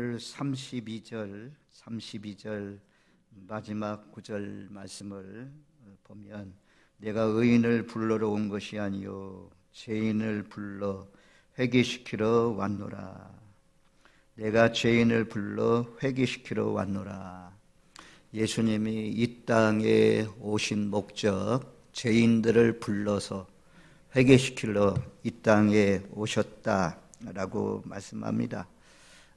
오늘 32절 마지막 구절 말씀을 보면 내가 의인을 불러러 온 것이 아니요 죄인을 불러 회개시키러 왔노라. 내가 죄인을 불러 회개시키러 왔노라. 예수님이 이 땅에 오신 목적, 죄인들을 불러서 회개시키러 이 땅에 오셨다라고 말씀합니다.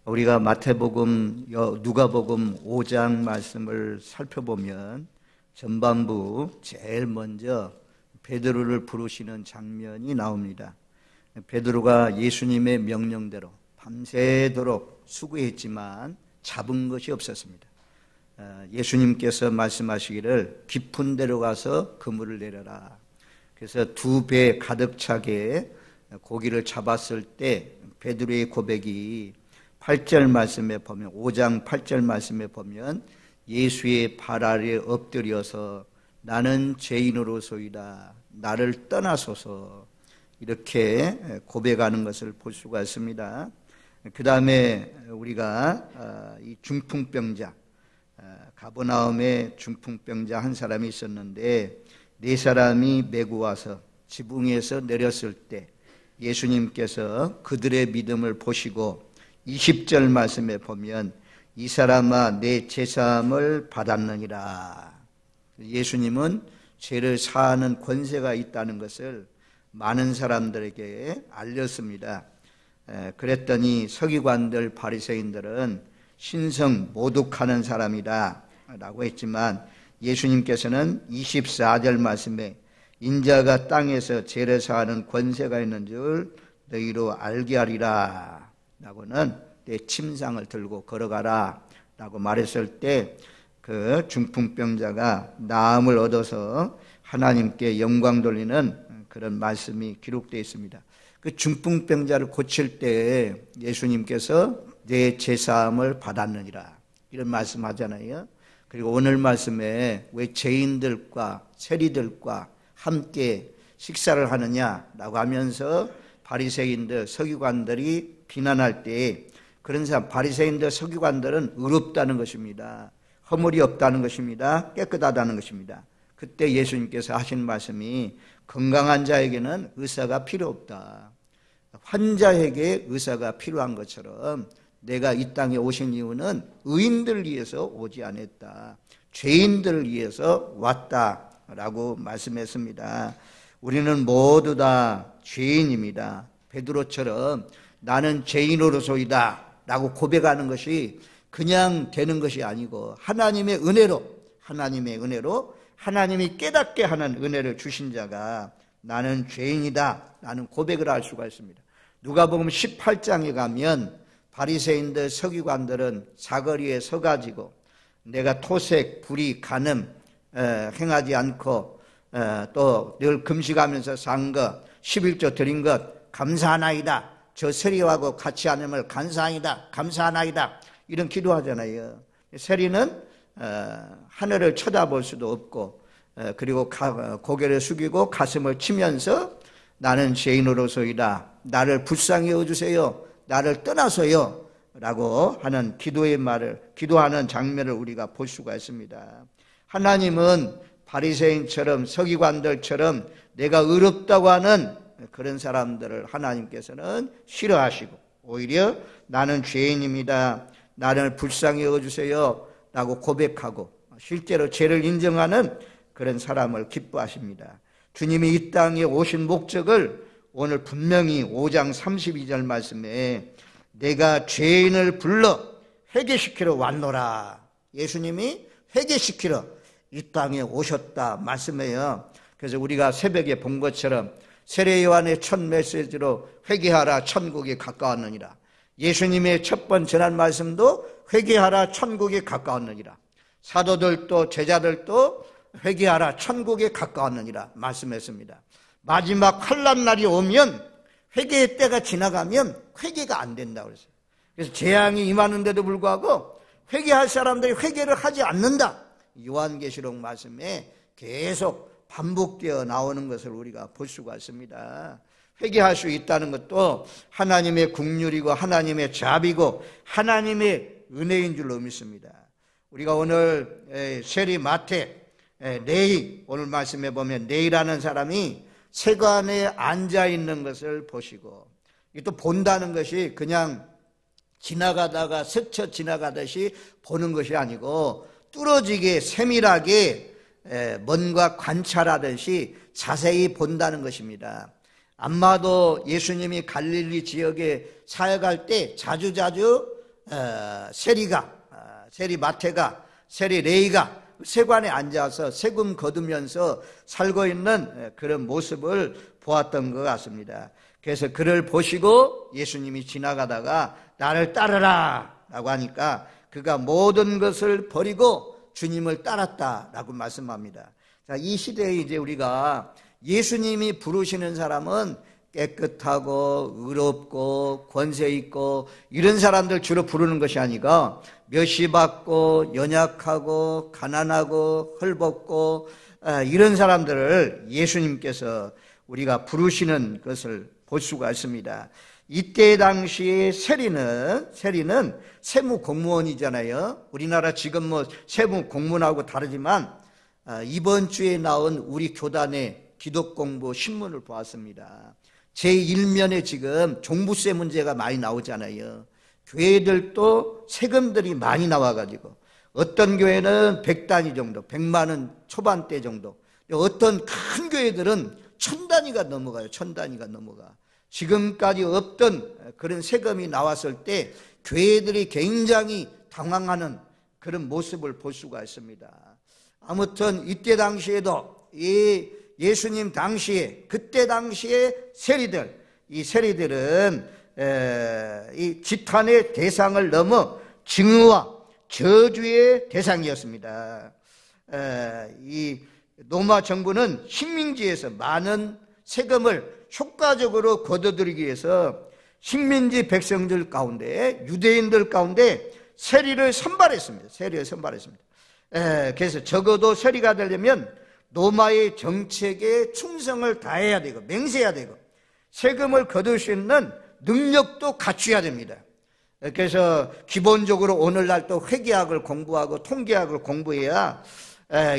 우리가 마태복음, 누가복음 5장 말씀을 살펴보면 전반부 제일 먼저 베드로를 부르시는 장면이 나옵니다. 베드로가 예수님의 명령대로 밤새도록 수고했지만 잡은 것이 없었습니다. 예수님께서 말씀하시기를 깊은 데로 가서 그물을 내려라. 그래서 2배 가득 차게 고기를 잡았을 때 베드로의 고백이 8절 말씀에 보면 5장 8절 말씀에 보면 예수의 발 아래에 엎드려서 나는 죄인으로소이다. 나를 떠나소서. 이렇게 고백하는 것을 볼 수가 있습니다. 그 다음에 우리가 이 중풍병자, 가버나움에 중풍병자 한 사람이 있었는데 4사람이 메고 와서 지붕에서 내렸을 때 예수님께서 그들의 믿음을 보시고 20절 말씀에 보면 이 사람아 내 제사함을 받았느니라. 예수님은 죄를 사하는 권세가 있다는 것을 많은 사람들에게 알렸습니다. 그랬더니 서기관들 바리새인들은 신성 모독하는 사람이다 라고 했지만 예수님께서는 24절 말씀에 인자가 땅에서 죄를 사하는 권세가 있는 줄 너희로 알게 하리라 라고는 내 침상을 들고 걸어가라 라고 말했을 때 그 중풍병자가 나음을 얻어서 하나님께 영광 돌리는 그런 말씀이 기록되어 있습니다. 그 중풍병자를 고칠 때 예수님께서 내 제사함을 받았느니라 이런 말씀하잖아요. 그리고 오늘 말씀에 왜 죄인들과 세리들과 함께 식사를 하느냐라고 하면서 바리새인들, 서기관들이 비난할 때 그런 사람, 바리새인들, 서기관들은 의롭다는 것입니다. 허물이 없다는 것입니다. 깨끗하다는 것입니다. 그때 예수님께서 하신 말씀이 건강한 자에게는 의사가 필요 없다. 환자에게 의사가 필요한 것처럼 내가 이 땅에 오신 이유는 의인들을 위해서 오지 않았다. 죄인들을 위해서 왔다라고 말씀했습니다. 우리는 모두 다 죄인입니다. 베드로처럼 나는 죄인으로소이다 라고 고백하는 것이 그냥 되는 것이 아니고 하나님의 은혜로 하나님이 깨닫게 하는 은혜를 주신 자가 나는 죄인이다 라는 고백을 할 수가 있습니다. 누가복음 18장에 가면 바리새인들 서기관들은 사거리에 서가지고 내가 토색, 불의, 간음 행하지 않고 또 늘 금식하면서 산 것, 11조 드린 것 감사하나이다. 저 세리하고 같이 하나님을 감사하나이다. 이런 기도하잖아요. 세리는 하늘을 쳐다볼 수도 없고 그리고 고개를 숙이고 가슴을 치면서 나는 죄인으로소이다. 나를 불쌍히 여주세요. 나를 떠나서요. 라고 하는 기도하는 장면을 우리가 볼 수가 있습니다. 하나님은 바리새인처럼 서기관들처럼 내가 의롭다고 하는 그런 사람들을 하나님께서는 싫어하시고 오히려 나는 죄인입니다. 나를 불쌍히 여겨주세요 라고 고백하고 실제로 죄를 인정하는 그런 사람을 기뻐하십니다. 주님이 이 땅에 오신 목적을 오늘 분명히 5장 32절 말씀에 내가 죄인을 불러 회개시키러 왔노라. 예수님이 회개시키러 이 땅에 오셨다 말씀해요. 그래서 우리가 새벽에 본 것처럼 세례 요한의 첫 메시지로 회개하라 천국이 가까웠느니라. 예수님의 첫 번 전한 말씀도 회개하라 천국이 가까웠느니라. 사도들도 제자들도 회개하라 천국이 가까웠느니라 말씀했습니다. 마지막 환난 날이 오면 회개의 때가 지나가면 회개가 안 된다고 그랬어요. 그래서 재앙이 임하는데도 불구하고 회개할 사람들이 회개를 하지 않는다. 요한계시록 말씀에 계속 반복되어 나오는 것을 우리가 볼 수가 있습니다. 회개할 수 있다는 것도 하나님의 긍휼이고 하나님의 자비고 하나님의 은혜인 줄로 믿습니다. 우리가 오늘 세리 마태 네이, 오늘 말씀해 보면 네이라는 사람이 세관에 앉아 있는 것을 보시고, 또 본다는 것이 그냥 지나가다가 스쳐 지나가듯이 보는 것이 아니고 뚫어지게 세밀하게 뭔가 관찰하듯이 자세히 본다는 것입니다. 아마도 예수님이 갈릴리 지역에 사역할 때 자주자주 세리 마태가, 세리 레이가 세관에 앉아서 세금 거두면서 살고 있는 그런 모습을 보았던 것 같습니다. 그래서 그를 보시고 예수님이 지나가다가 나를 따르라 라고 하니까 그가 모든 것을 버리고 주님을 따랐다라고 말씀합니다. 자, 이 시대에 이제 우리가 예수님이 부르시는 사람은 깨끗하고 의롭고 권세 있고 이런 사람들 주로 부르는 것이 아니라 멸시받고 연약하고 가난하고 헐벗고 이런 사람들을 예수님께서 우리가 부르시는 것을 볼 수가 있습니다. 이때 당시에 세리는 세무 공무원이잖아요. 우리나라 지금 뭐 세무 공무원하고 다르지만 이번 주에 나온 우리 교단의 기독공부 신문을 보았습니다. 제1면에 지금 종부세 문제가 많이 나오잖아요. 교회들도 세금들이 많이 나와가지고 어떤 교회는 100단위 정도, 100만 원 초반대 정도, 어떤 큰 교회들은 1000단위가 넘어가요. 1000단위가 넘어가. 지금까지 없던 그런 세금이 나왔을 때 교회들이 굉장히 당황하는 그런 모습을 볼 수가 있습니다. 아무튼 이때 당시에도 이 예수님 당시에, 그때 당시에 이 세리들은 이 지탄의 대상을 넘어 증오와 저주의 대상이었습니다. 이 로마 정부는 식민지에서 많은 세금을 효과적으로 거둬들이기 위해서 식민지 백성들 가운데, 유대인들 가운데 세리를 선발했습니다. 그래서 적어도 세리가 되려면 로마의 정책에 충성을 다해야 되고 맹세해야 되고 세금을 거둘 수 있는 능력도 갖춰야 됩니다. 그래서 기본적으로 오늘날 또 회계학을 공부하고 통계학을 공부해야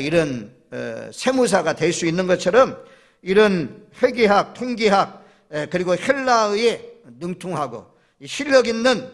이런 세무사가 될 수 있는 것처럼 이런 회계학, 통계학, 그리고 헬라어에 능통하고 실력 있는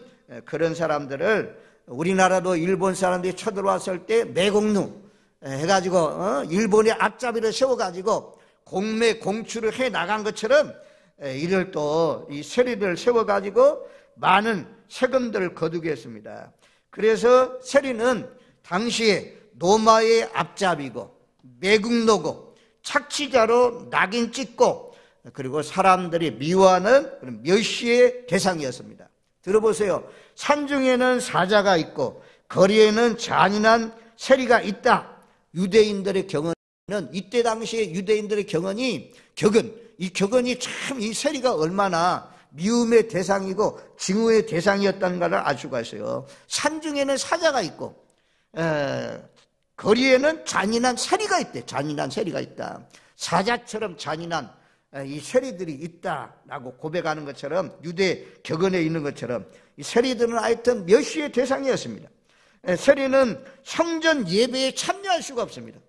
그런 사람들을 우리나라도 일본 사람들이 쳐들어왔을 때 매국노 해가지고 일본의 앞잡이를 세워가지고 공매 공추를 해 나간 것처럼 이를 또 이 세리들을 세워가지고 많은 세금들을 거두게 했습니다. 그래서 세리는 당시에 로마의 앞잡이고 매국노고 착취자로 낙인 찍고 그리고 사람들이 미워하는 그런 멸시의 대상이었습니다. 들어보세요. 산중에는 사자가 있고 거리에는 잔인한 세리가 있다. 유대인들의 격언은 이때 당시에 유대인들의 격언이 참 이 세리가 얼마나 미움의 대상이고 증오의 대상이었다는 알 수가 있어요. 산중에는 사자가 있고 거리에는 잔인한 세리가 있대. 잔인한 세리가 있다. 사자처럼 잔인한 이 세리들이 있다라고 고백하는 것처럼 유대 격언에 있는 것처럼 이 세리들은 하여튼 멸시의 대상이었습니다. 세리는 성전 예배에 참여할 수가 없습니다.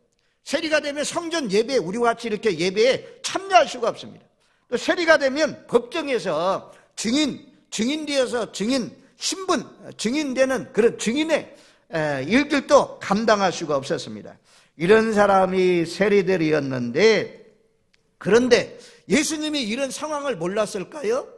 세리가 되면 성전 예배에 우리와 같이 이렇게 예배에 참여할 수가 없습니다. 또 세리가 되면 법정에서 증인되어서 신분, 증인되는 그런 증인의 일들도 감당할 수가 없었습니다. 이런 사람이 세리들이었는데 그런데 예수님이 이런 상황을 몰랐을까요?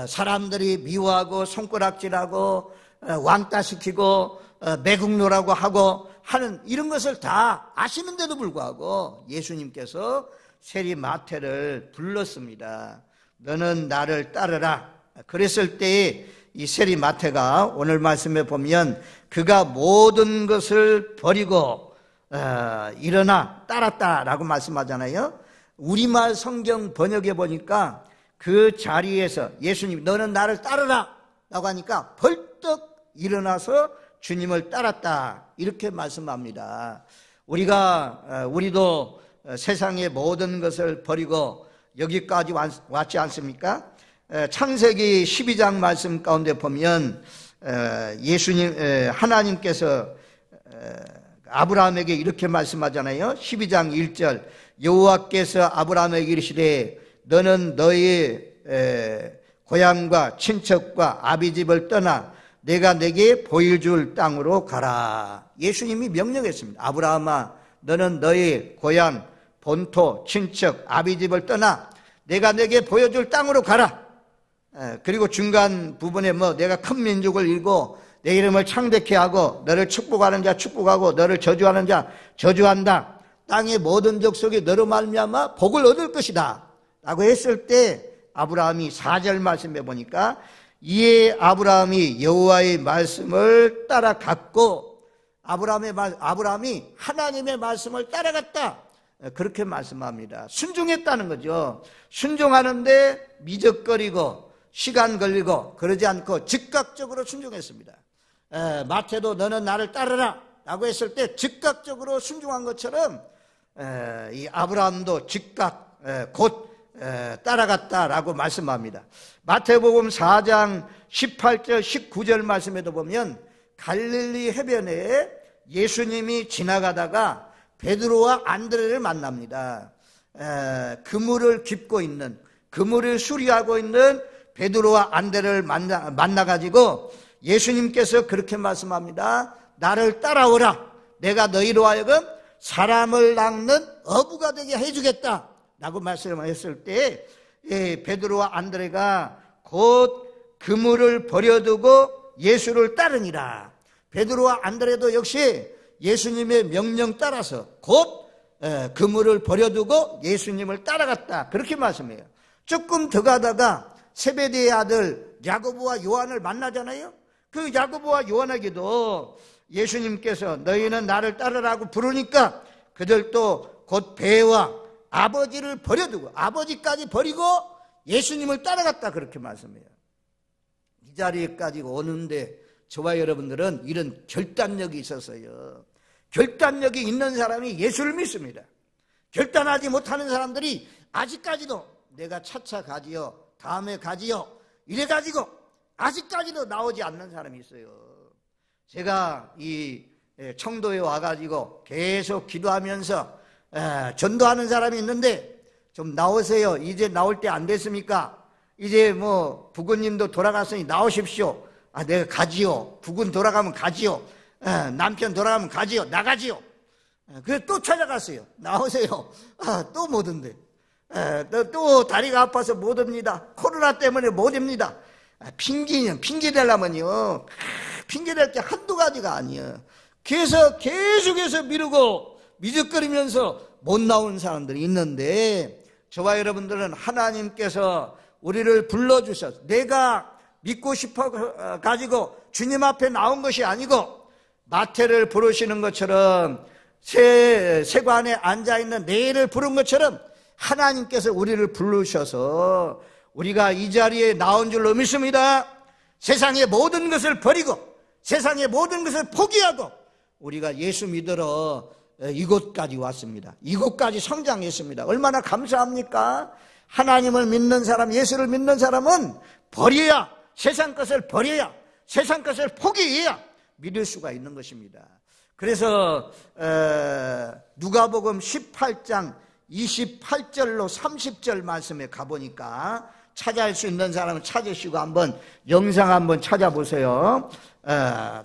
사람들이 미워하고 손가락질하고 왕따시키고 매국노라고 하고 하는 이런 것을 다 아시는데도 불구하고 예수님께서 세리 마태를 불렀습니다. 너는 나를 따르라. 그랬을 때에 이 세리 마태가 오늘 말씀에 보면 그가 모든 것을 버리고 일어나 따랐다라고 말씀하잖아요. 우리말 성경 번역해 보니까 그 자리에서 예수님 너는 나를 따르라 라고 하니까 벌떡 일어나서 주님을 따랐다 이렇게 말씀합니다. 우리도 세상의 모든 것을 버리고 여기까지 왔지 않습니까? 창세기 12장 말씀 가운데 보면 하나님께서 아브라함에게 이렇게 말씀하잖아요. 12장 1절, 여호와께서 아브라함에게 이르시되 너는 너의 고향과 친척과 아비집을 떠나 내가 내게 보여줄 땅으로 가라. 예수님이 명령했습니다. 아브라함아, 너는 너의 고향, 본토, 친척, 아비집을 떠나 내가 내게 보여줄 땅으로 가라. 그리고 중간 부분에 내가 큰 민족을 이루고 내 이름을 창대케 하고 너를 축복하는 자 축복하고 너를 저주하는 자 저주한다. 땅의 모든 족속이 너로 말미암아 복을 얻을 것이다 라고 했을 때 아브라함이 4절 말씀해 보니까 이에 아브라함이 여호와의 말씀을 따라갔고 아브라함이 하나님의 말씀을 따라갔다. 그렇게 말씀합니다. 순종했다는 거죠. 순종하는데 미적거리고 시간 걸리고 그러지 않고 즉각적으로 순종했습니다. 마태도 너는 나를 따르라 라고 했을 때 즉각적으로 순종한 것처럼 이 아브라함도 즉각 곧 따라갔다라고 말씀합니다. 마태복음 4장 18절 19절 말씀에도 보면 갈릴리 해변에 예수님이 지나가다가 베드로와 안드레를 만납니다. 그물을 깁고 있는, 그물을 수리하고 있는 베드로와 안드레를 만나가지고 예수님께서 그렇게 말씀합니다. 나를 따라오라. 내가 너희로 하여금 사람을 낚는 어부가 되게 해주겠다 라고 말씀했을 때 베드로와 안드레가 곧 그물을 버려두고 예수를 따르니라. 베드로와 안드레도 역시 예수님의 명령 따라서 곧 그물을 버려두고 예수님을 따라갔다. 그렇게 말씀해요. 조금 더 가다가 세베대의 아들 야고보와 요한을 만나잖아요. 그 야고보와 요한에게도 예수님께서 너희는 나를 따르라고 부르니까 그들도 곧 배와 아버지를 버려두고 아버지까지 버리고 예수님을 따라갔다. 그렇게 말씀해요. 이 자리에까지 오는데 저와 여러분들은 이런 결단력이 있었어요. 결단력이 있는 사람이 예수를 믿습니다. 결단하지 못하는 사람들이 아직까지도 내가 차차 가지요, 다음에 가지요 이래가지고 아직까지도 나오지 않는 사람이 있어요. 제가 이 청도에 와가지고 계속 기도하면서 전도하는 사람이 있는데 좀 나오세요. 이제 나올 때 안 됐습니까? 이제 부군님도 돌아갔으니 나오십시오. 내가 가지요. 부군 돌아가면 가지요. 남편 돌아가면 가지요. 나가지요. 그래서 또 찾아갔어요. 나오세요. 또 못 온대. 또 다리가 아파서 못 옵니다. 코로나 때문에 못 옵니다. 핑계 대려면요. 핑계 댈 게 한두 가지가 아니에요. 그래서 계속해서 미루고 미적거리면서 못 나오는 사람들이 있는데 저와 여러분들은 하나님께서 우리를 불러주셔서 내가 믿고 싶어 가지고 주님 앞에 나온 것이 아니고 마태를 부르시는 것처럼 세관에 앉아있는 네를 부른 것처럼 하나님께서 우리를 부르셔서 우리가 이 자리에 나온 줄로 믿습니다. 세상의 모든 것을 버리고 세상의 모든 것을 포기하고 우리가 예수 믿으러 이곳까지 왔습니다. 이곳까지 성장했습니다. 얼마나 감사합니까? 하나님을 믿는 사람, 예수를 믿는 사람은 버려야, 세상 것을 버려야, 세상 것을 포기해야 믿을 수가 있는 것입니다. 그래서 누가복음 18장 28절로 30절 말씀에 가보니까 찾아할 수 있는 사람은 찾으시고 한번 영상 한번 찾아보세요.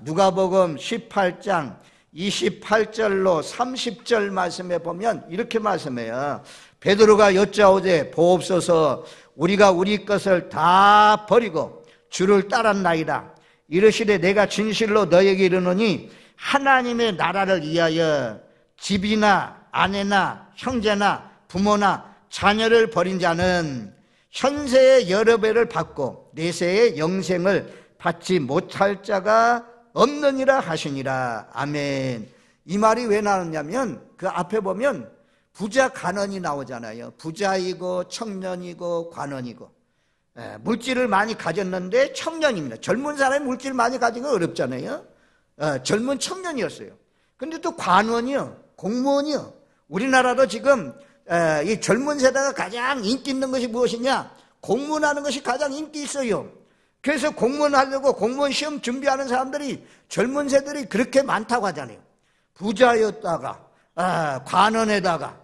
누가복음 18장 28절로 30절 말씀에 보면 이렇게 말씀해요. 베드로가 여짜오되 보옵소서 우리가 우리 것을 다 버리고 주를 따랐나이다. 이르시되 내가 진실로 너에게 이르노니 하나님의 나라를 위하여 집이나 아내나 형제나 부모나 자녀를 버린 자는 현세의 여러 배를 받고 내세의 영생을 받지 못할 자가 없느니라 하시니라. 아멘. 이 말이 왜 나왔냐면 그 앞에 보면 부자 간원이 나오잖아요. 부자이고 청년이고 관원이고 물질을 많이 가졌는데 청년입니다. 젊은 사람이 물질을 많이 가진 건 어렵잖아요. 젊은 청년이었어요. 근데 또 관원이요, 공무원이요. 우리나라도 지금 이 젊은 세대가 가장 인기 있는 것이 무엇이냐? 공무원하는 것이 가장 인기 있어요. 그래서 공무원 하려고 공무원 시험 준비하는 사람들이 젊은 세대들이 그렇게 많다고 하잖아요. 부자였다가 관원에다가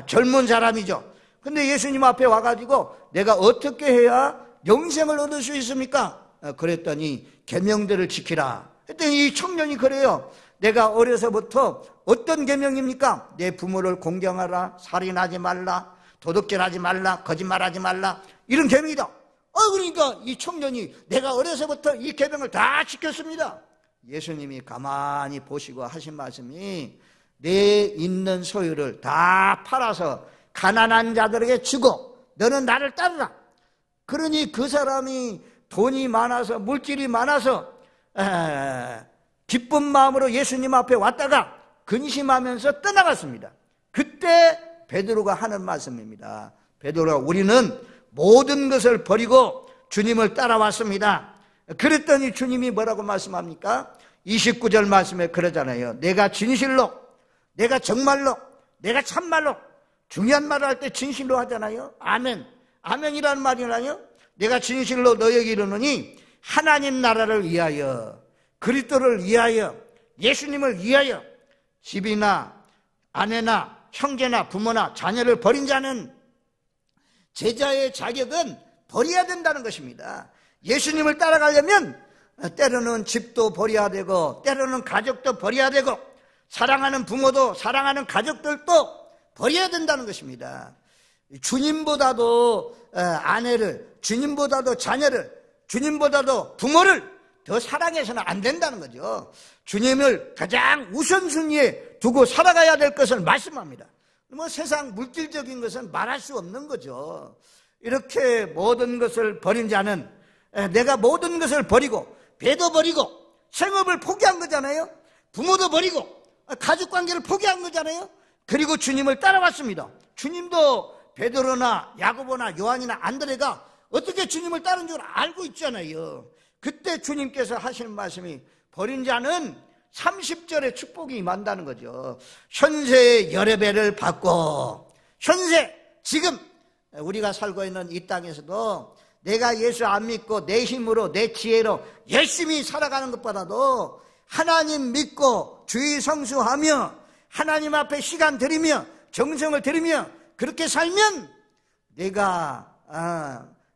젊은 사람이죠. 근데 예수님 앞에 와가지고 내가 어떻게 해야 영생을 얻을 수 있습니까? 그랬더니 계명들을 지키라. 그랬더니 이 청년이 그래요. 내가 어려서부터 어떤 계명입니까? 내 부모를 공경하라, 살인하지 말라, 도둑질하지 말라, 거짓말하지 말라, 이런 계명이다. 그러니까 이 청년이 내가 어려서부터 이 계명을 다 지켰습니다. 예수님이 가만히 보시고 하신 말씀이 내 있는 소유를 다 팔아서 가난한 자들에게 주고 너는 나를 따르라. 그러니 그 사람이 돈이 많아서 물질이 많아서 기쁜 마음으로 예수님 앞에 왔다가 근심하면서 떠나갔습니다. 그때 베드로가 하는 말씀입니다. 베드로가 우리는 모든 것을 버리고 주님을 따라왔습니다. 그랬더니 주님이 뭐라고 말씀합니까? 29절 말씀에 그러잖아요. 내가 진실로, 내가 정말로, 내가 참말로, 중요한 말을 할 때 진실로 하잖아요. 아멘. 아멘이라는 말이라요. 내가 진실로 너에게 이르노니 하나님 나라를 위하여, 그리스도를 위하여, 예수님을 위하여 집이나 아내나 형제나 부모나 자녀를 버린 자는 제자의 자격은 버려야 된다는 것입니다. 예수님을 따라가려면 때로는 집도 버려야 되고 때로는 가족도 버려야 되고 사랑하는 부모도 사랑하는 가족들도 버려야 된다는 것입니다. 주님보다도 아내를, 주님보다도 자녀를, 주님보다도 부모를 더 사랑해서는 안 된다는 거죠. 주님을 가장 우선순위에 두고 살아가야 될 것을 말씀합니다. 세상 물질적인 것은 말할 수 없는 거죠. 이렇게 모든 것을 버린 자는, 내가 모든 것을 버리고 배도 버리고 생업을 포기한 거잖아요. 부모도 버리고 가족관계를 포기한 거잖아요. 그리고 주님을 따라왔습니다. 주님도 베드로나 야고보나 요한이나 안드레가 어떻게 주님을 따른 줄 알고 있잖아요. 그때 주님께서 하시는 말씀이 버린 자는 30절의 축복이 임한다는 거죠. 현세의 여러 배를 받고, 현세, 지금 우리가 살고 있는 이 땅에서도 내가 예수 안 믿고 내 힘으로 내 지혜로 열심히 살아가는 것보다도 하나님 믿고 주의 성수하며 하나님 앞에 시간 들이며 정성을 들이며 그렇게 살면 내가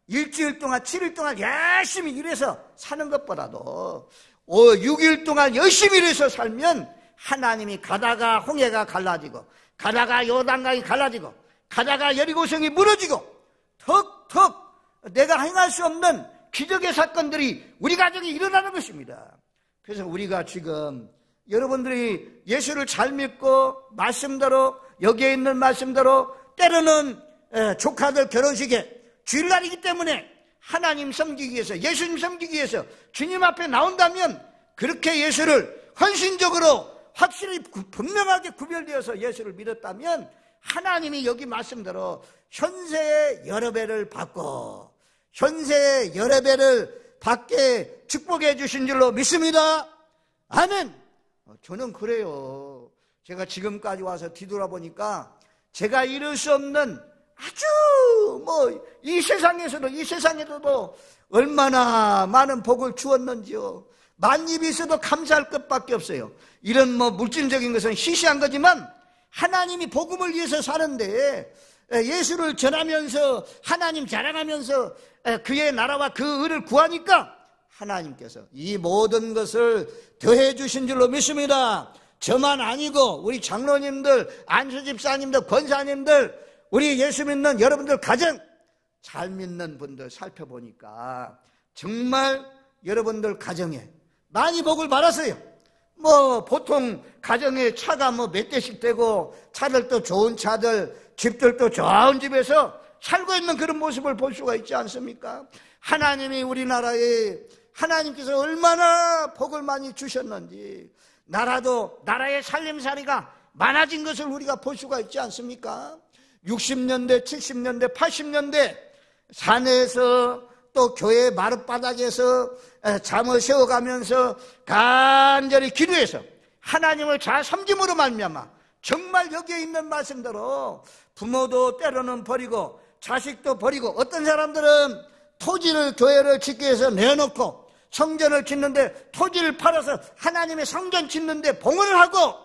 일주일 동안 7일 동안 열심히 일해서 사는 것보다도 6일 동안 열심히 일해서 살면 하나님이 가다가 홍해가 갈라지고 가다가 요단강이 갈라지고 가다가 여리고성이 무너지고 턱턱 내가 행할 수 없는 기적의 사건들이 우리 가정에 일어나는 것입니다. 그래서 우리가 지금 여러분들이 예수를 잘 믿고 말씀대로 여기에 있는 말씀대로 때로는 조카들 결혼식에 주일날이기 때문에 하나님 섬기기 위해서 예수님 섬기기 위해서 주님 앞에 나온다면 그렇게 예수를 헌신적으로 확실히 분명하게 구별되어서 예수를 믿었다면 하나님이 여기 말씀대로 현세의 여러 배를 받고 현세의 여러 배를 받게 축복해 주신 줄로 믿습니다. 아멘. 저는 그래요. 제가 지금까지 와서 뒤돌아보니까 제가 이룰 수 없는 아주 이 세상에서도 얼마나 많은 복을 주었는지요. 만입이 있어도 감사할 것밖에 없어요. 이런 물질적인 것은 시시한 거지만 하나님이 복음을 위해서 사는데 예수를 전하면서 하나님 자랑하면서 그의 나라와 그 의를 구하니까 하나님께서 이 모든 것을 더해 주신 줄로 믿습니다. 저만 아니고 우리 장로님들, 안수집사님들, 권사님들, 우리 예수 믿는 여러분들 가정 잘 믿는 분들 살펴보니까 정말 여러분들 가정에 많이 복을 받았어요. 보통 가정에 차가 몇 대씩 되고 차들도 좋은 차들, 집들도 좋은 집에서 살고 있는 그런 모습을 볼 수가 있지 않습니까? 하나님이 우리나라에 하나님께서 얼마나 복을 많이 주셨는지 나라의 살림살이가 많아진 것을 우리가 볼 수가 있지 않습니까? 60년대, 70년대, 80년대 산에서 또 교회 마룻바닥에서 잠을 세워가면서 간절히 기도해서 하나님을 잘 섬김으로 말미암아 정말 여기에 있는 말씀대로 부모도 때로는 버리고 자식도 버리고, 어떤 사람들은 토지를 교회를 짓기 위해서 내놓고 성전을 짓는데 토지를 팔아서 하나님의 성전 짓는데 봉헌을 하고,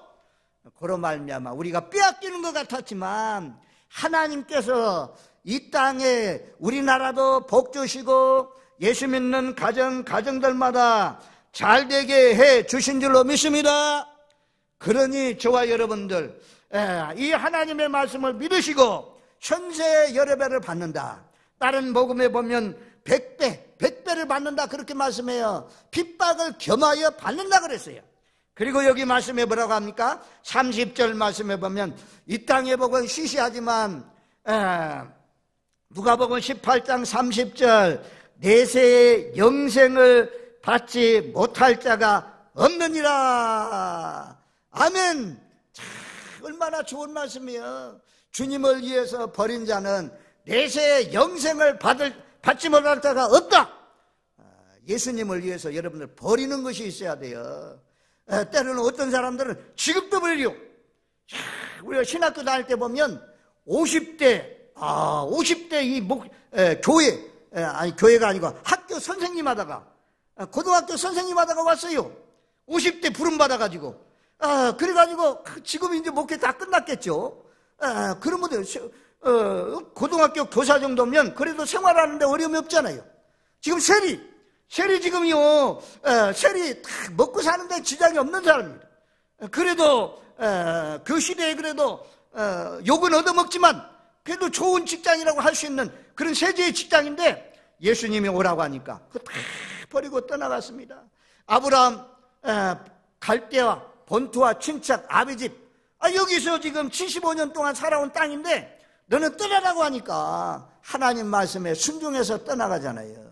그로 말미암아 우리가 빼앗기는 것 같았지만 하나님께서 이 땅에 우리나라도 복 주시고 예수 믿는 가정들마다 잘 되게 해 주신 줄로 믿습니다. 그러니 저와 여러분들 이 하나님의 말씀을 믿으시고 현세 여러 배를 받는다. 다른 복음에 보면 100배를 받는다 그렇게 말씀해요. 핍박을 겸하여 받는다 그랬어요. 그리고 여기 말씀에 뭐라고 합니까? 30절 말씀에 보면 이 땅의 복은 시시하지만 누가복음 18장 30절 내세의 영생을 받지 못할 자가 없느니라. 아멘. 참 얼마나 좋은 말씀이에요. 주님을 위해서 버린 자는 내세의 영생을 받지 못할 자가 없다. 예수님을 위해서 여러분들 버리는 것이 있어야 돼요. 때로는 어떤 사람들은 지금도 버리고, 우리가 신학교 다닐 때 보면 50대 이 교회가 아니고 학교 선생님 하다가, 고등학교 선생님 하다가 왔어요. 50대 부름 받아가지고. 그래가지고 지금 이제 목회 다 끝났겠죠. 그러면 고등학교 교사 정도면 그래도 생활하는데 어려움이 없잖아요. 지금 셀이 지금요, 셀이 다 먹고 사는데 지장이 없는 사람입니다. 그래도, 그 시대에 그래도, 욕은 얻어먹지만, 그래도 좋은 직장이라고 할 수 있는 그런 세제의 직장인데, 예수님이 오라고 하니까, 그거 다 버리고 떠나갔습니다. 아브라함, 갈대와 본토와 친척, 아비 집, 여기서 지금 75년 동안 살아온 땅인데, 너는 떠나라고 하니까, 하나님 말씀에 순종해서 떠나가잖아요.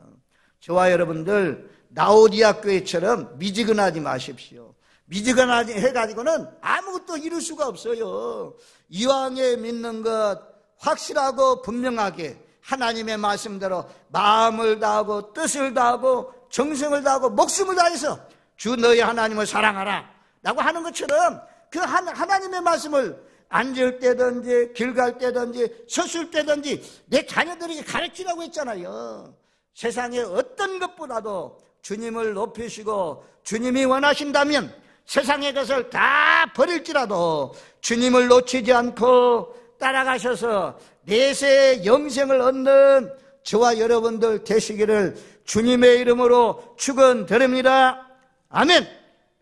저와 여러분들 라오디아 교회처럼 미지근하지 마십시오. 미지근하지 해가지고는 아무것도 이룰 수가 없어요. 이왕에 믿는 것 확실하고 분명하게 하나님의 말씀대로 마음을 다하고 뜻을 다하고 정성을 다하고 목숨을 다해서 주 너희 하나님을 사랑하라 라고 하는 것처럼 그 하나님의 말씀을 앉을 때든지 길 갈 때든지 섰을 때든지 내 자녀들에게 가르치라고 했잖아요. 세상의 어떤 것보다도 주님을 높이시고 주님이 원하신다면 세상의 것을 다 버릴지라도 주님을 놓치지 않고 따라가셔서 내세의 영생을 얻는 저와 여러분들 되시기를 주님의 이름으로 축원드립니다. 아멘.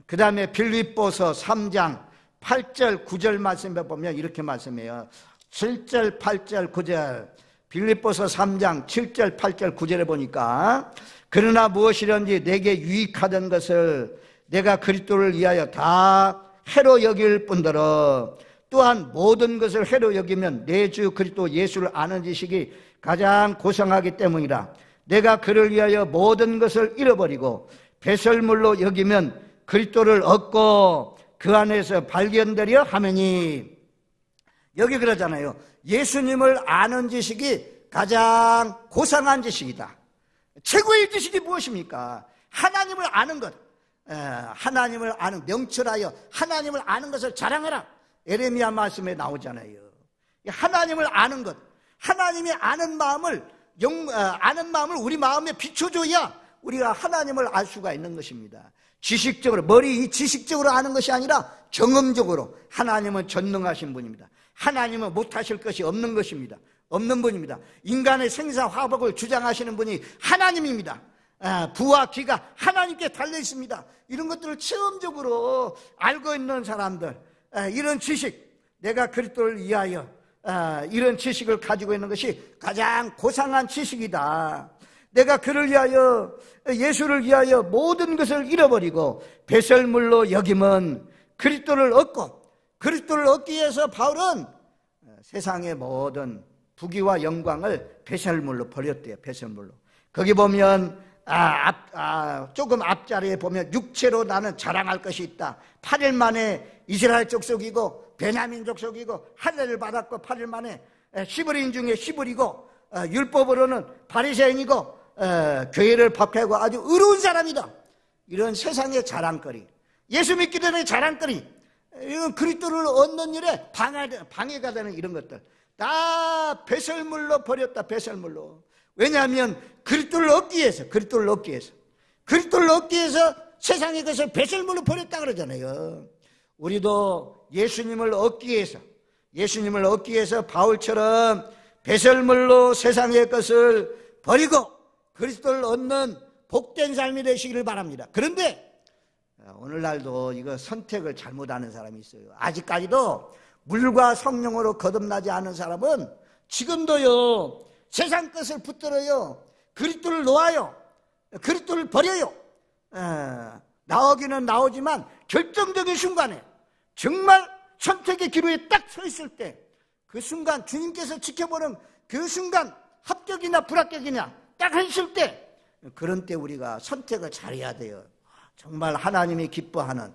그 다음에 빌립보서 3장 8절 9절 말씀에 보면 이렇게 말씀해요. 7절 8절 9절 빌립보서 3장 7절 8절 9절에 보니까 그러나 무엇이든지 내게 유익하던 것을 내가 그리스도를 위하여 다 해로 여길 뿐더러 또한 모든 것을 해로 여기면 내 주 그리스도 예수를 아는 지식이 가장 고상하기 때문이라. 내가 그를 위하여 모든 것을 잃어버리고 배설물로 여기면 그리스도를 얻고 그 안에서 발견되려 하매니. 여기 그러잖아요. 예수님을 아는 지식이 가장 고상한 지식이다. 최고의 지식이 무엇입니까? 하나님을 아는 것. 하나님을 아는, 명철하여 하나님을 아는 것을 자랑하라. 에레미야 말씀에 나오잖아요. 하나님을 아는 것. 하나님이 아는 마음을 우리 마음에 비춰줘야 우리가 하나님을 알 수가 있는 것입니다. 지식적으로, 이 지식적으로 아는 것이 아니라 경험적으로. 하나님은 전능하신 분입니다. 하나님은 못하실 것이 없는 것입니다. 없는 분입니다. 인간의 생사화복을 주장하시는 분이 하나님입니다. 부와 기가 하나님께 달려 있습니다. 이런 것들을 체험적으로 알고 있는 사람들, 이런 지식, 내가 그리스도를 위하여 이런 지식을 가지고 있는 것이 가장 고상한 지식이다. 내가 그를 위하여, 예수를 위하여 모든 것을 잃어버리고 배설물로 여김은 그리스도를 얻고, 그리스도를 얻기 위해서 바울은 세상의 모든 부귀와 영광을 배설물로 버렸대요. 배설물로. 거기 보면 조금 앞자리에 보면 육체로 나는 자랑할 것이 있다. 8일 만에 이스라엘 족속이고 베냐민 족속이고 할례를 받았고 8일 만에 히브리인 중에 히브리고 율법으로는 바리새인이고 교회를 박해하고 아주 의로운 사람이다. 이런 세상의 자랑거리, 예수 믿기 전에 자랑거리, 이건 그리스도를 얻는 일에 방해가 되는 이런 것들, 다 배설물로 버렸다. 배설물로. 왜냐하면 그리스도를 얻기 위해서, 그리스도를 얻기 위해서, 그리스도를 얻기 위해서 세상의 것을 배설물로 버렸다 그러잖아요. 우리도 예수님을 얻기 위해서, 예수님을 얻기 위해서 바울처럼 배설물로 세상의 것을 버리고 그리스도를 얻는 복된 삶이 되시기를 바랍니다. 그런데 오늘날도 이거 선택을 잘못하는 사람이 있어요. 아직까지도 물과 성령으로 거듭나지 않은 사람은 지금도요, 세상 것을 붙들어요. 그리스도를 놓아요. 그리스도를 버려요. 나오기는 나오지만 결정적인 순간에 정말 선택의 기로에 딱 서 있을 때 그 순간 주님께서 지켜보는 그 순간 합격이냐 불합격이냐 딱 했을 때 그런 때 우리가 선택을 잘해야 돼요. 정말 하나님이 기뻐하는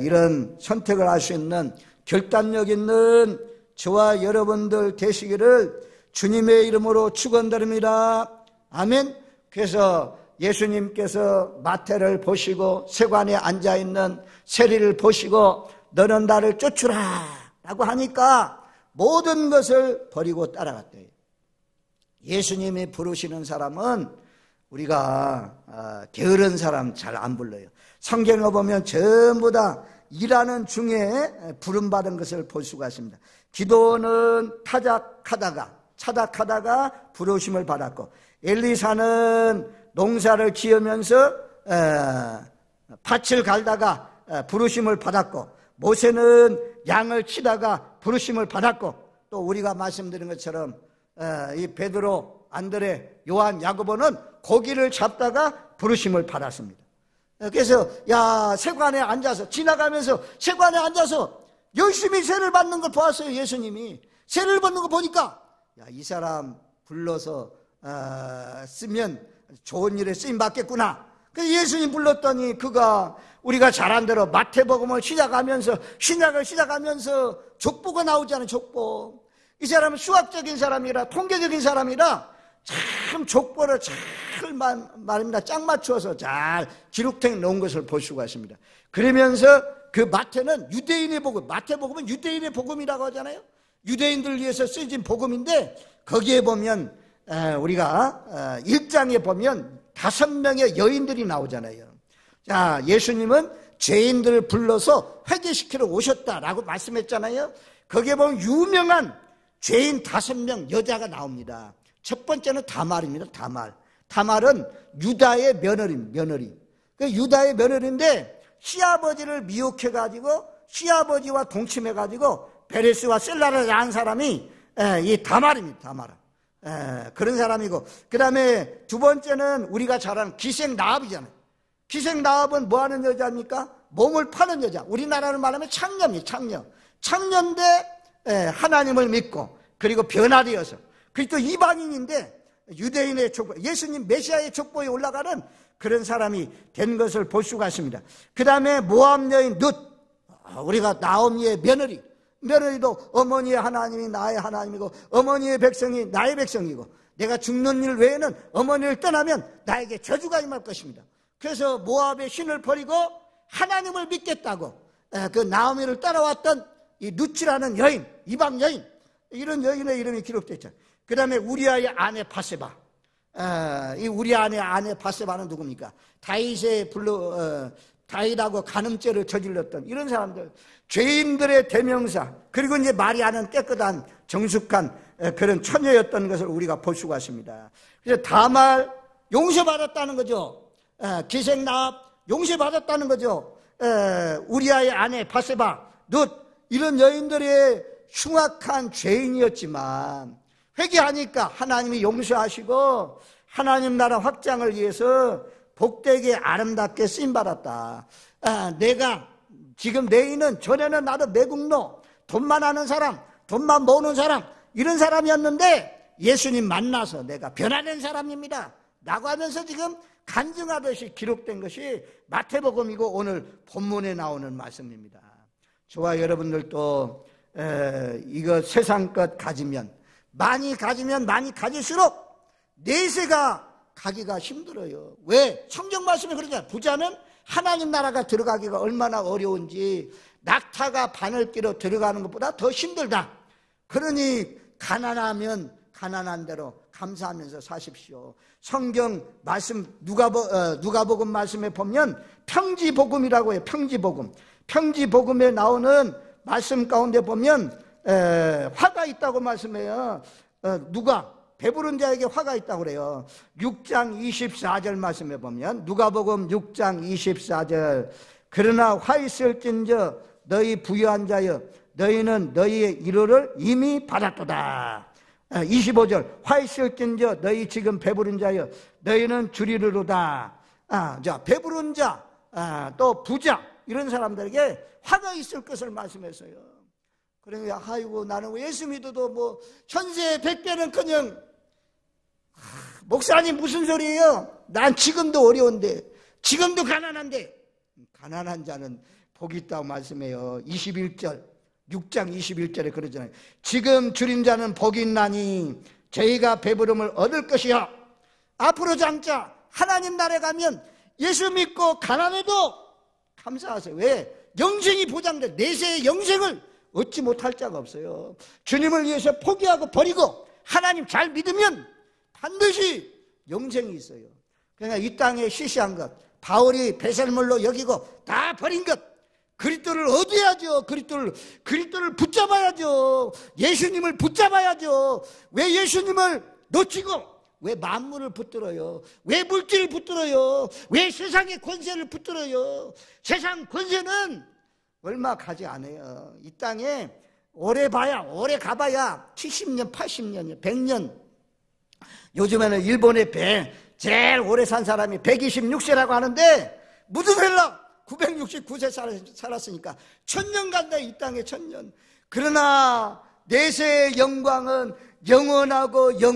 이런 선택을 할 수 있는 결단력 있는 저와 여러분들 되시기를 주님의 이름으로 축원드립니다. 아멘. 그래서 예수님께서 마태를 보시고 세관에 앉아있는 세리를 보시고 너는 나를 쫓으라 라고 하니까 모든 것을 버리고 따라갔대요. 예수님이 부르시는 사람은 우리가 게으른 사람 잘 안 불러요. 성경을 보면 전부 다 일하는 중에 부름받은 것을 볼 수가 있습니다. 기도는 타작하다가 부르심을 받았고, 엘리사는 농사를 지으면서 밭을 갈다가 부르심을 받았고, 모세는 양을 치다가 부르심을 받았고, 또 우리가 말씀드린 것처럼 이 베드로, 안드레, 요한, 야고보는 고기를 잡다가 부르심을 받았습니다. 그래서 세관에 앉아서 지나가면서 세관에 앉아서 열심히 세를 받는 걸 보았어요. 예수님이 세를 받는 거 보니까 이 사람 불러서 쓰면 좋은 일에 쓰임 받겠구나. 그래서 예수님 불렀더니 그가 우리가 잘한 대로 마태복음을 시작하면서 신약을 시작하면서 족보가 나오잖아요. 족보. 이 사람은 수학적인 사람이라 통계적인 사람이라 참 족보를 잘 말입니다. 짝 맞추어서 잘 기록해 놓은 것을 볼 수가 있습니다. 그러면서 그 마태는 유대인의 복음, 마태복음은 유대인의 복음이라고 하잖아요. 유대인들을 위해서 쓰여진 복음인데 거기에 보면 우리가 1장에 보면 5명의 여인들이 나오잖아요. 자, 예수님은 죄인들을 불러서 회개시키러 오셨다라고 말씀했잖아요. 거기에 보면 유명한 죄인 5명 여자가 나옵니다. 첫 번째는 다말입니다. 다말은 유다의 며느리. 그 유다의 며느리인데 시아버지를 미혹해가지고 시아버지와 동침해가지고 베레스와 셀라를 낳은 사람이 이 다말입니다. 다말은. 그런 사람이고, 그 다음에 두 번째는 우리가 잘 아는 기생나합이잖아요. 기생나합은 뭐 하는 여자입니까? 몸을 파는 여자. 우리나라로 말하면 창녀입니다. 창녀인데 하나님을 믿고 그리고 변화되어서 그리고 또 이방인인데 유대인의 족보, 예수님 메시아의 족보에 올라가는 그런 사람이 된 것을 볼 수가 있습니다. 그 다음에 모압 여인 룻, 우리가 나오미의 며느리도 어머니의 하나님이 나의 하나님이고 어머니의 백성이 나의 백성이고 내가 죽는 일 외에는 어머니를 떠나면 나에게 저주가 임할 것입니다. 그래서 모압의 신을 버리고 하나님을 믿겠다고 그 나오미를 따라왔던 이 룻이라는 여인, 이방 여인, 이런 여인의 이름이 기록되어 있죠. 그 다음에 우리아의 아내 바세바. 이 우리아의 아내 바세바는 누굽니까? 다윗하고 간음죄를 저질렀던 이런 사람들, 죄인들의 대명사, 그리고 이제 말이 하는 깨끗한 정숙한 그런 처녀였던 것을 우리가 볼 수가 있습니다. 그래서 다말 용서받았다는 거죠. 기생나합 용서받았다는 거죠. 우리아의 아내 바세바, 룻, 이런 여인들의 흉악한 죄인이었지만 회개하니까 하나님이 용서하시고 하나님 나라 확장을 위해서 복되게 아름답게 쓰임받았다. 내가 지금 내인은 전에는 나도 매국노, 돈만 하는 사람, 돈만 모으는 사람, 이런 사람이었는데 예수님 만나서 내가 변화된 사람입니다 라고 하면서 지금 간증하듯이 기록된 것이 마태복음이고 오늘 본문에 나오는 말씀입니다. 저와 여러분들도 이거 세상 것 가지면 많이 가질수록 내세가 가기가 힘들어요. 왜? 성경 말씀에 그러잖아요. 부자는 하나님 나라가 들어가기가 얼마나 어려운지 낙타가 바늘 끼러 들어가는 것보다 더 힘들다. 그러니 가난하면 가난한 대로 감사하면서 사십시오. 성경 말씀 누가복음 말씀에 보면 평지복음이라고 해요. 평지복음. 평지복음에 나오는 말씀 가운데 보면 화가 있다고 말씀해요. 누가 배부른 자에게 화가 있다고 그래요. 6장 24절 말씀에 보면 누가복음 6장 24절 그러나 화 있을진저 너희 부유한 자여 너희는 너희의 위로를 이미 받았도다. 25절 화 있을진저 너희 지금 배부른 자여 너희는 주리르로다. 자 배부른 자 또 부자 이런 사람들에게 화가 있을 것을 말씀했어요. 그러니까 아이고 나는 예수 믿어도 뭐 현세 100배는커녕 목사님 무슨 소리예요? 난 지금도 어려운데 지금도 가난한데. 가난한 자는 복이 있다고 말씀해요. 21절 6장 21절에 그러잖아요. 지금 줄인 자는 복이 있나니 저희가 배부름을 얻을 것이요. 앞으로 장차 하나님 나라에 가면 예수 믿고 가난해도 감사하세요. 왜? 영생이 보장돼. 내세의 영생을 얻지 못할 자가 없어요. 주님을 위해서 포기하고 버리고 하나님 잘 믿으면 반드시 영생이 있어요. 그러니까 이 땅에 시시한 것 바울이 배설물로 여기고 다 버린 것 그리스도를 얻어야죠. 그리스도를 붙잡아야죠. 예수님을 붙잡아야죠. 왜 예수님을 놓치고 왜 만물을 붙들어요? 왜 물질을 붙들어요? 왜 세상의 권세를 붙들어요? 세상 권세는 얼마 가지 않아요. 이 땅에 오래 가봐야 70년, 80년, 100년. 요즘에는 일본의 제일 오래 산 사람이 126세라고 하는데 무드셀라 969세 살았으니까 1000년 간다. 이 땅에 1000년. 그러나 내세의 영광은 영원하더라.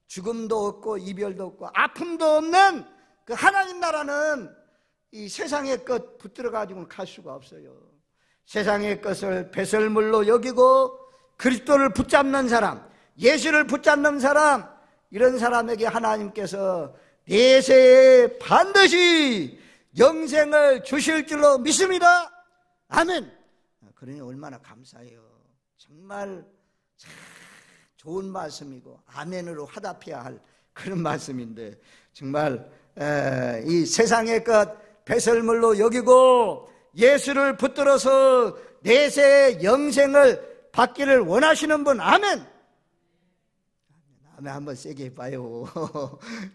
죽음도 없고 이별도 없고 아픔도 없는 그 하나님 나라는 이 세상의 것 붙들어 가지고는 갈 수가 없어요. 세상의 것을 배설물로 여기고 그리스도를 붙잡는 사람, 예수를 붙잡는 사람, 이런 사람에게 하나님께서 내세에 반드시 영생을 주실 줄로 믿습니다. 아멘. 그러니 얼마나 감사해요. 정말 참 좋은 말씀이고 아멘으로 화답해야 할 그런 말씀인데 정말 이 세상의 것 배설물로 여기고 예수를 붙들어서 내세의 영생을 받기를 원하시는 분 아멘. 아멘 한번 세게 해봐요.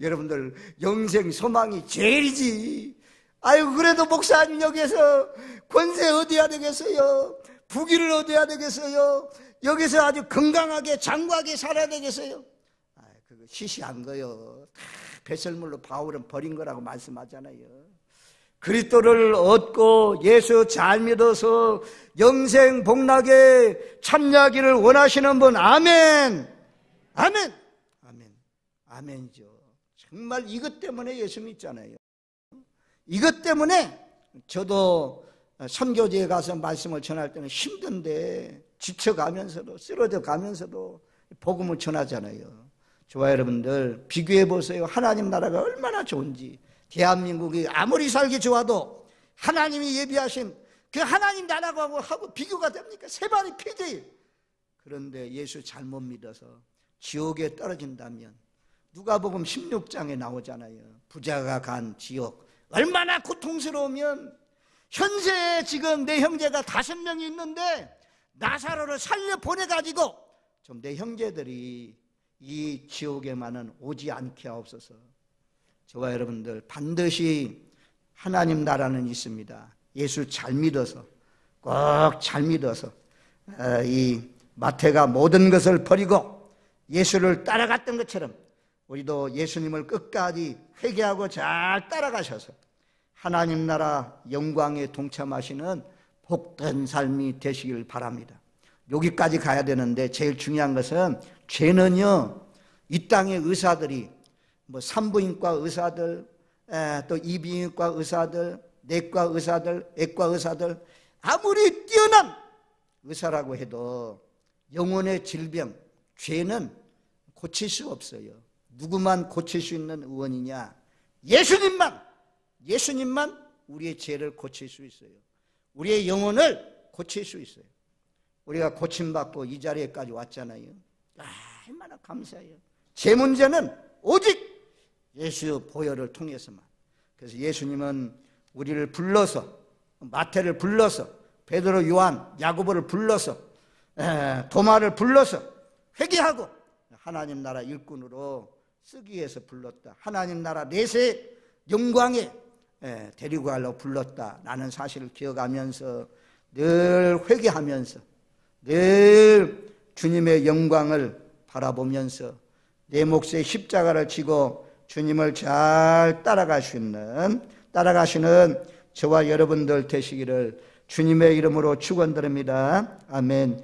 여러분들 영생 소망이 제일이지. 아유 그래도 목사님 여기서 권세 얻어야 되겠어요? 부귀를 얻어야 되겠어요? 여기서 아주 건강하게 장구하게 살아야 되겠어요? 그거 시시한 거요. 다 배설물로 바울은 버린 거라고 말씀하잖아요. 그리스도를 얻고 예수 잘 믿어서 영생 복락에 참여하기를 원하시는 분 아멘. 아멘. 아멘. 아멘이죠. 정말 이것 때문에 예수 믿잖아요. 이것 때문에 저도 선교지에 가서 말씀을 전할 때는 힘든데 지쳐가면서도 쓰러져 가면서도 복음을 전하잖아요. 좋아요 여러분들 비교해 보세요. 하나님 나라가 얼마나 좋은지. 대한민국이 아무리 살기 좋아도 하나님이 예비하신 그 하나님 나라하고 비교가 됩니까? 세 발이 피지. 그런데 예수 잘못 믿어서 지옥에 떨어진다면 누가복음 16장에 나오잖아요. 부자가 간 지옥. 얼마나 고통스러우면 현세에 지금 내 형제가 5명이 있는데 나사로를 살려 보내가지고 좀 내 형제들이 이 지옥에만은 오지 않게 하옵소서. 저와 여러분들 반드시 하나님 나라는 있습니다. 예수 잘 믿어서 꼭 잘 믿어서 이 마태가 모든 것을 버리고 예수를 따라갔던 것처럼 우리도 예수님을 끝까지 회개하고 잘 따라가셔서 하나님 나라 영광에 동참하시는 복된 삶이 되시길 바랍니다. 여기까지 가야 되는데 제일 중요한 것은 죄는요 이 땅의 의사들이 뭐 산부인과 의사들 또 이비인후과 의사들 내과 의사들 애과 의사들 아무리 뛰어난 의사라고 해도 영혼의 질병 죄는 고칠 수 없어요. 누구만 고칠 수 있는 의원이냐? 예수님만 우리의 죄를 고칠 수 있어요. 우리의 영혼을 고칠 수 있어요. 우리가 고침받고 이 자리에까지 왔잖아요. 얼마나 감사해요. 제 문제는 오직 예수 보혈을 통해서만. 그래서 예수님은 우리를 불러서, 마태를 불러서, 베드로, 요한, 야고보를 불러서, 도마를 불러서 회개하고 하나님 나라 일꾼으로 쓰기 위해서 불렀다. 하나님 나라 내세 영광에 데리고 가려고 불렀다라는 사실을 기억하면서 늘 회개하면서 늘 주님의 영광을 바라보면서 내 몫의 십자가를 지고 주님을 잘 따라가시는 저와 여러분들 되시기를 주님의 이름으로 축원드립니다. 아멘.